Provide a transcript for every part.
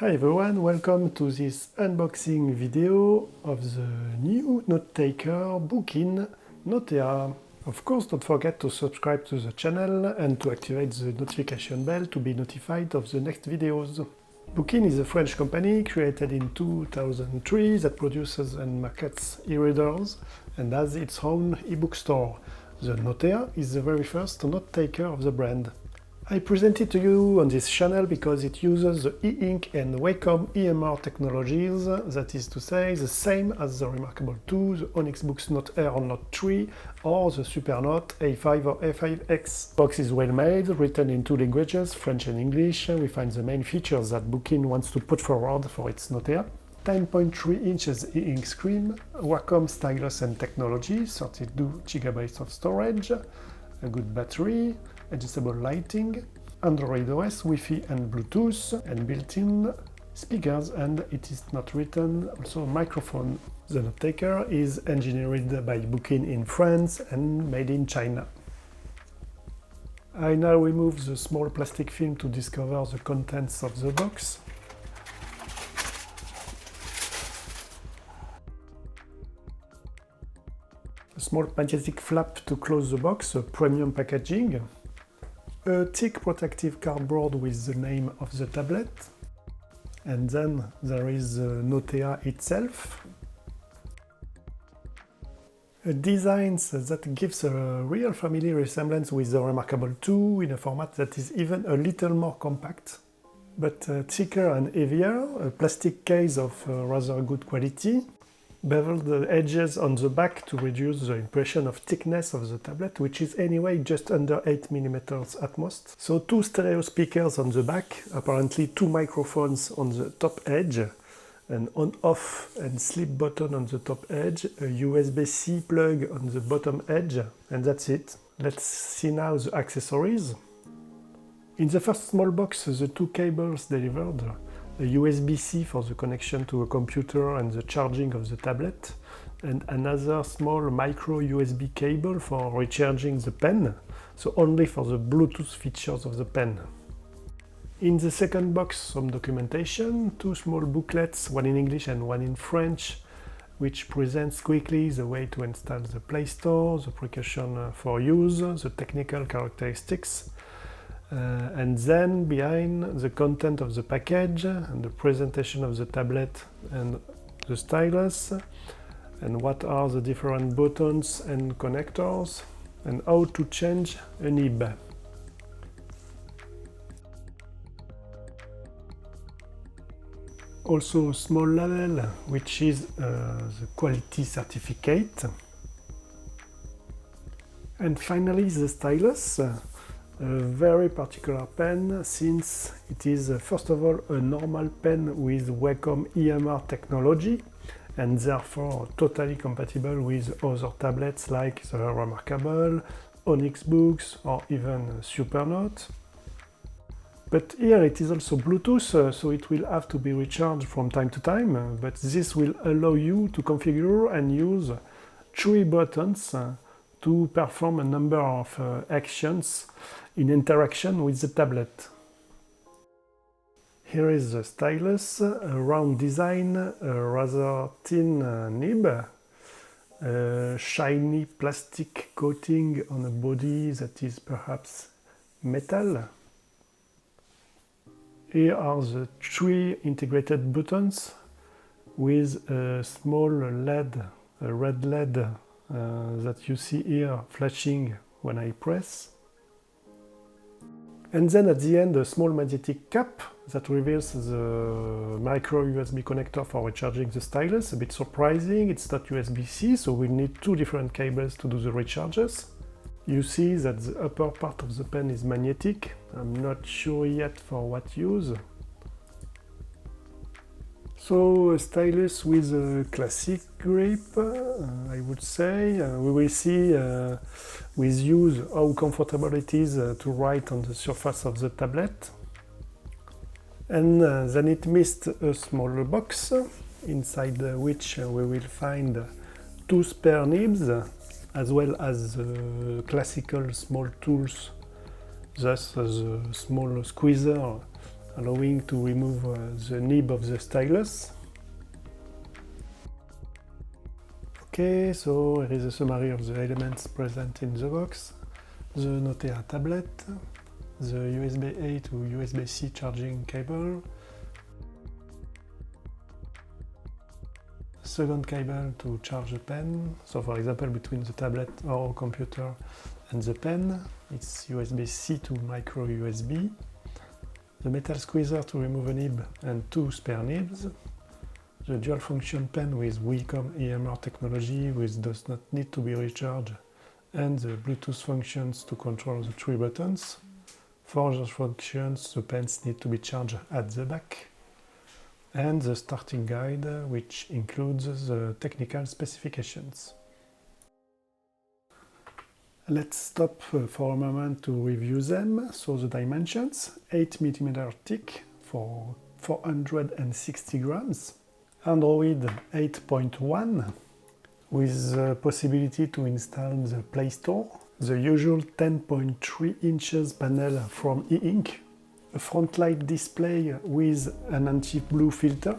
Hi everyone, welcome to this unboxing video of the new note taker Bookeen Notéa AIR. Of course, don't forget to subscribe to the channel and to activate the notification bell to be notified of the next videos. Bookeen is a French company created in 2003 that produces and markets e-readers and has its own e-book store. The Note AIR is the very first note taker of the brand. I present it to you on this channel because it uses the e-ink and Wacom EMR technologies, that is to say, the same as the Remarkable 2, the ONYX BOOX Note AIR or Note 3, or the Supernote A5 or A5X. The box is well made, written in two languages, French and English. We find the main features that Bookeen wants to put forward for its Note AIR. 10.3 inches e-ink screen, Wacom Stylus and technology, 32 GB of storage, a good battery, adjustable lighting, Android OS, Wi-Fi and Bluetooth, and built-in speakers, and it is not written, also a microphone. The note taker is engineered by Bookeen in France and made in China. I now remove the small plastic film to discover the contents of the box. A small magnetic flap to close the box, a premium packaging. A thick protective cardboard with the name of the tablet, and then there is the Note AIR itself. A design that gives a real family resemblance with the Remarkable 2 in a format that is even a little more compact, but thicker and heavier, a plastic case of rather good quality. Beveled edges on the back to reduce the impression of thickness of the tablet, which is anyway just under 8 mm at most. So two stereo speakers on the back, apparently two microphones on the top edge, an on-off and sleep button on the top edge, a USB-C plug on the bottom edge, and that's it. Let's see now the accessories. In the first small box, the two cables delivered, a USB-C for the connection to a computer and the charging of the tablet, and another small micro USB cable for recharging the pen, so only for the Bluetooth features of the pen. In the second box, some documentation, two small booklets, one in English and one in French, which presents quickly the way to install the Play Store, the precaution for use, the technical characteristics, and then behind the content of the package and the presentation of the tablet and the stylus, and what are the different buttons and connectors, and how to change a nib. Also a small label, which is the quality certificate. And finally the stylus. A very particular pen, since it is first of all a normal pen with Wacom EMR technology and therefore totally compatible with other tablets like the Remarkable, ONYX Books or even Supernote. But here it is also Bluetooth, so it will have to be recharged from time to time, but this will allow you to configure and use three buttons to perform a number of actions in interaction with the tablet. Here is the stylus, a round design, a rather thin nib, a shiny plastic coating on a body that is perhaps metal. Here are the three integrated buttons with a small LED, a red LED that you see here flashing when I press. And then at the end a small magnetic cap that reveals the micro USB connector for recharging the stylus. A bit surprising, it's not USB-C, so we'll need two different cables to do the recharges. You see that the upper part of the pen is magnetic. I'm not sure yet for what use. So a stylus with a classic grip, I would say. We will see with use how comfortable it is to write on the surface of the tablet. And then it missed a small box, inside which we will find two spare nibs, as well as classical small tools, thus the small squeezer allowing to remove the nib of the stylus. Okay, so here is a summary of the elements present in the box. The Note AIR tablet, the USB-A to USB-C charging cable, second cable to charge the pen, so for example between the tablet or computer and the pen, it's USB-C to micro USB, the metal squeezer to remove a nib and two spare nibs, the dual function pen with Bookeen AIR technology which does not need to be recharged, and the Bluetooth functions to control the three buttons. For those functions, the pens need to be charged at the back. And the starting guide, which includes the technical specifications. Let's stop for a moment to review them. So the dimensions, 8mm thick for 460 grams, Android 8.1 with the possibility to install the Play Store, the usual 10.3 inches panel from e-ink, a front light display with an anti-blue filter,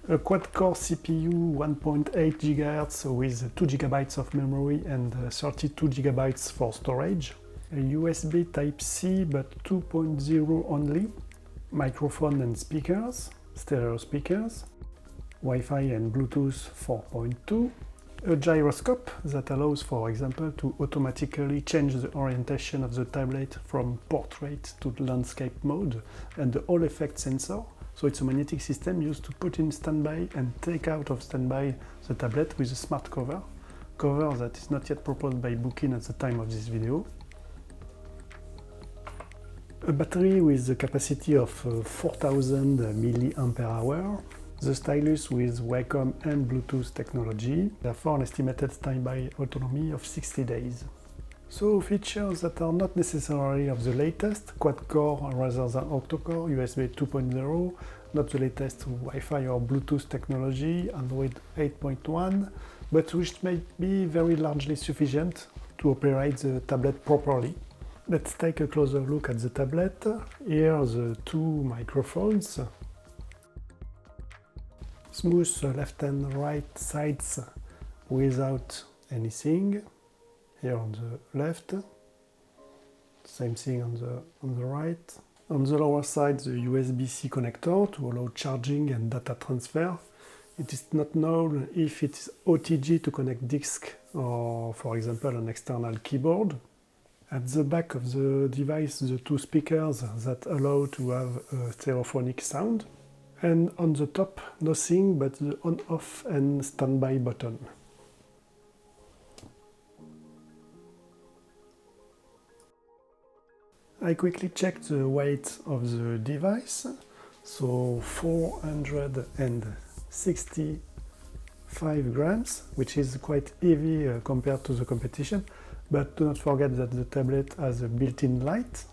a quad-core CPU 1.8 GHz with 2 GB of memory and 32 GB for storage, a USB Type-C but 2.0 only, microphone and speakers, stereo speakers, Wi-Fi and Bluetooth 4.2, a gyroscope that allows, for example, to automatically change the orientation of the tablet from portrait to landscape mode, and the Hall effect sensor. So it's a magnetic system used to put in standby and take out of standby the tablet with a smart cover that is not yet proposed by Bookeen at the time of this video. A battery with a capacity of 4000 mAh. The stylus with Wacom and Bluetooth technology, therefore an estimated standby autonomy of 60 days. So features that are not necessarily of the latest, quad-core rather than octa-core, USB 2.0, not the latest Wi-Fi or Bluetooth technology, Android 8.1, but which may be very largely sufficient to operate the tablet properly. Let's take a closer look at the tablet. Here are the two microphones. Smooth left and right sides without anything. Here on the left, same thing on the right. On the lower side, the USB-C connector to allow charging and data transfer. It is not known if it is OTG to connect disk or, for example, an external keyboard. At the back of the device, the two speakers that allow to have a stereophonic sound. And on the top, nothing but the on-off and standby button. I quickly checked the weight of the device, so 465 grams, which is quite heavy compared to the competition, but do not forget that the tablet has a built-in light.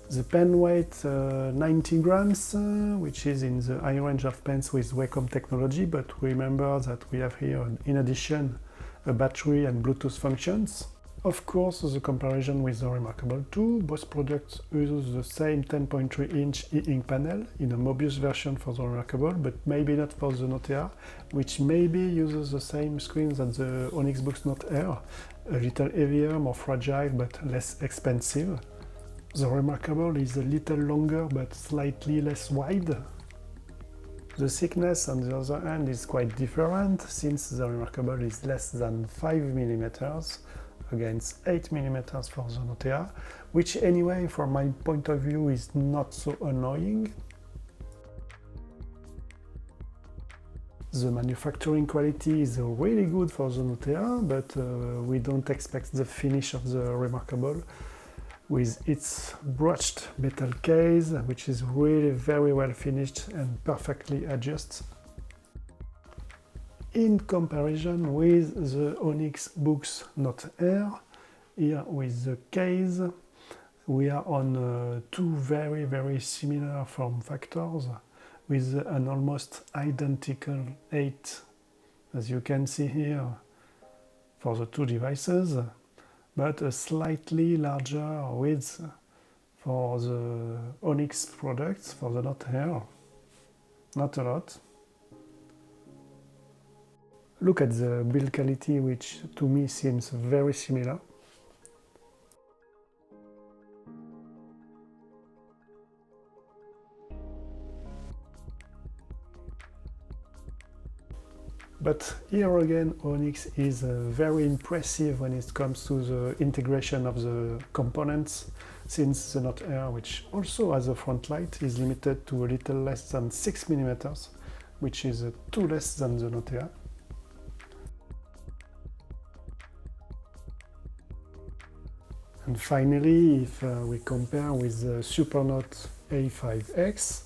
The pen weight 90 grams, which is in the high range of pens with Wacom technology, but remember that we have here, in addition, a battery and Bluetooth functions. Of course, the comparison with the Remarkable 2, both products use the same 10.3-inch e-ink panel in a Mobius version for the Remarkable, but maybe not for the Note AIR, which maybe uses the same screen as the ONYX BOOX Note AIR, a little heavier, more fragile, but less expensive. The Remarkable is a little longer but slightly less wide. The thickness on the other hand is quite different, since the Remarkable is less than 5mm against 8mm for the Note AIR, which anyway from my point of view is not so annoying. The manufacturing quality is really good for the Note AIR, but we don't expect the finish of the Remarkable with its brushed metal case, which is really very well finished and perfectly adjusted. In comparison with the ONYX BOOX Note AIR, here with the case, we are on two very similar form factors with an almost identical 8, as you can see here, for the two devices, but a slightly larger width for the ONYX products, for the Note AIR. Not a lot. Look at the build quality, which to me seems very similar. But here again, ONYX is very impressive when it comes to the integration of the components, since the Note AIR, which also has a front light, is limited to a little less than 6 mm, which is 2 less than the Note AIR. And finally, if we compare with the Supernote A5X,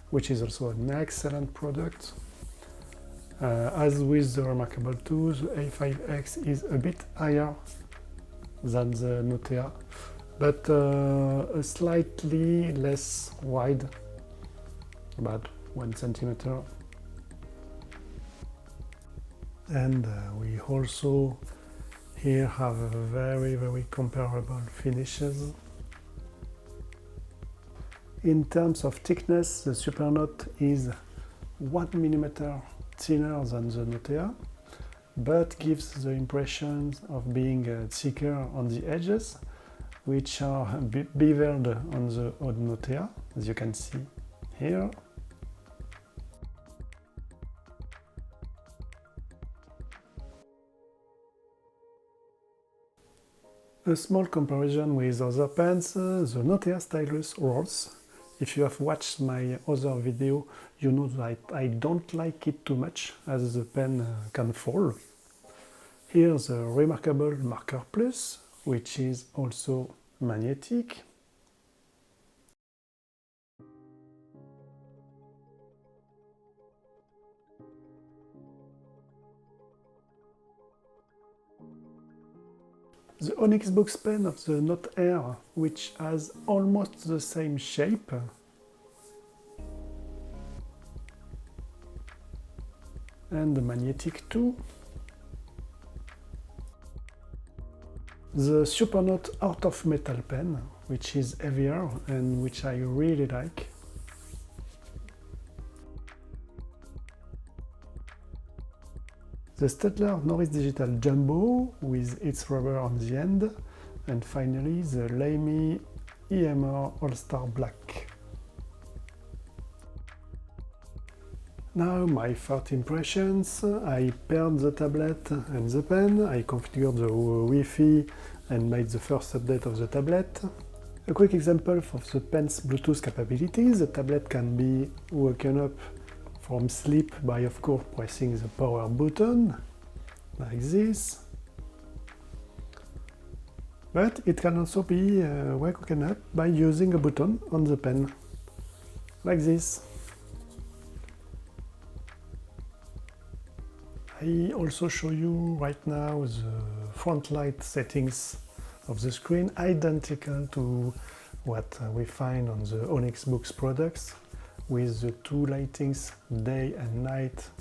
which is also an excellent product, as with the Remarkable 2, the A5X is a bit higher than the Note AIR, but slightly less wide, about 1 centimeter. And we also here have a very comparable finishes. In terms of thickness, the Supernote is 1 mm thinner than the Note AIR, but gives the impression of being thicker on the edges, which are beveled on the Note AIR, as you can see here. A small comparison with other pens, the Note AIR Stylus rolls. If you have watched my other video, you know that I don't like it too much, as the pen can fall. Here's the Remarkable Marker Plus, which is also magnetic. The ONYX BOOX pen of the Note AIR, which has almost the same shape. And the magnetic too. The Supernote Art of Metal pen, which is heavier and which I really like. The STAEDTLER Noris Digital Jumbo with its rubber on the end, and finally the LAMY EMR All-Star Black. Now my first impressions. I paired the tablet and the pen, I configured the Wi-Fi and made the first update of the tablet. A quick example of the pen's Bluetooth capabilities. The tablet can be woken up from sleep by, of course, pressing the power button, like this. But it can also be woken up by using a button on the pen, like this. I also show you right now the front light settings of the screen, identical to what we find on the ONYX BOOX products, with the two lightings day and night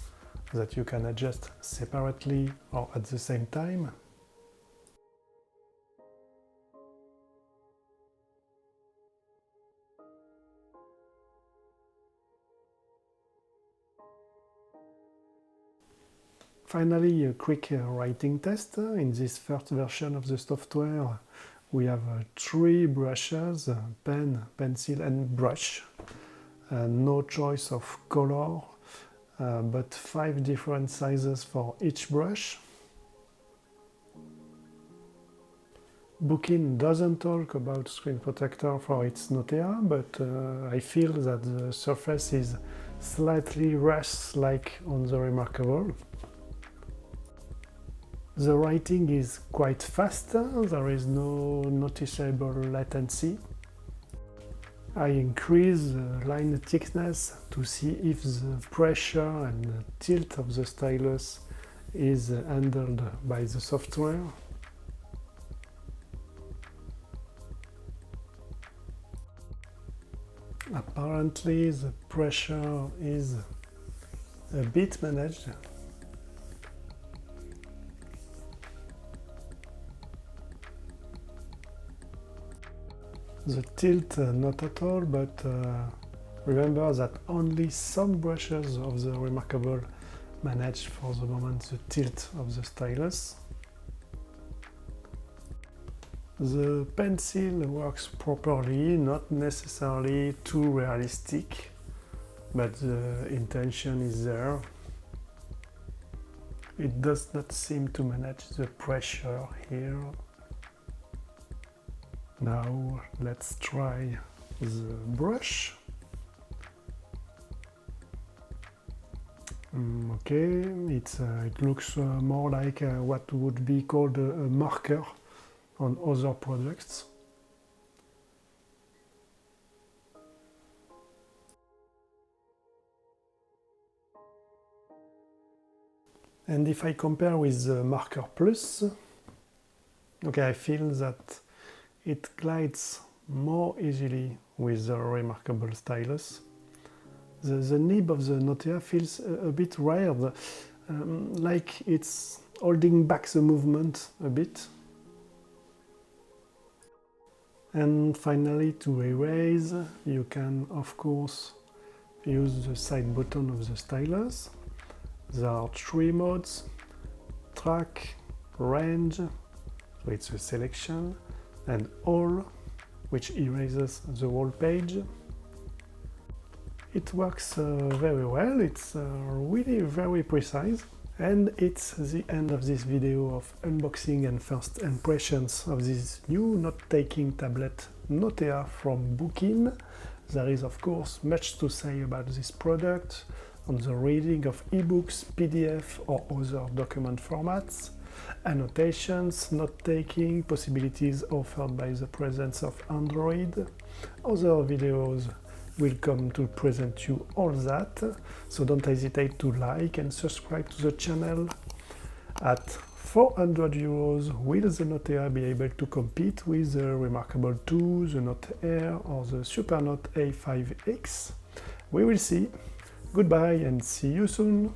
that you can adjust separately or at the same time. Finally, a quick writing test. In this first version of the software, we have 3 brushes, pen, pencil and brush. No choice of color, but 5 different sizes for each brush. Bookeen doesn't talk about screen protector for its Note AIR, but I feel that the surface is slightly rash like on the Remarkable. The writing is quite fast, there is no noticeable latency. I increase the line thickness to see if the pressure and the tilt of the stylus is handled by the software. Apparently the pressure is a bit managed. The tilt not at all, but remember that only some brushes of the Remarkable manage for the moment the tilt of the stylus. The pencil works properly, not necessarily too realistic, but the intention is there. It does not seem to manage the pressure here. Now let's try the brush. Okay, it looks more like what would be called a marker on other products. And if I compare with the Marker Plus, okay, I feel that it glides more easily with the Remarkable stylus. The nib of the Note AIR feels a bit weird, like it's holding back the movement a bit. And finally, to erase, you can of course use the side button of the stylus. There are 3 modes: track, range, so it's a selection, and all, which erases the whole page. It works very well, it's really very precise. And it's the end of this video of unboxing and first impressions of this new note-taking tablet Note AIR from Bookeen. There is of course much to say about this product, on the reading of ebooks, PDF or other document formats, annotations, note-taking, possibilities offered by the presence of Android. Other videos will come to present you all that, so don't hesitate to like and subscribe to the channel. At 400 euros, will the Note AIR be able to compete with the Remarkable 2, the Note AIR or the Supernote A5X? We will see. Goodbye and see you soon!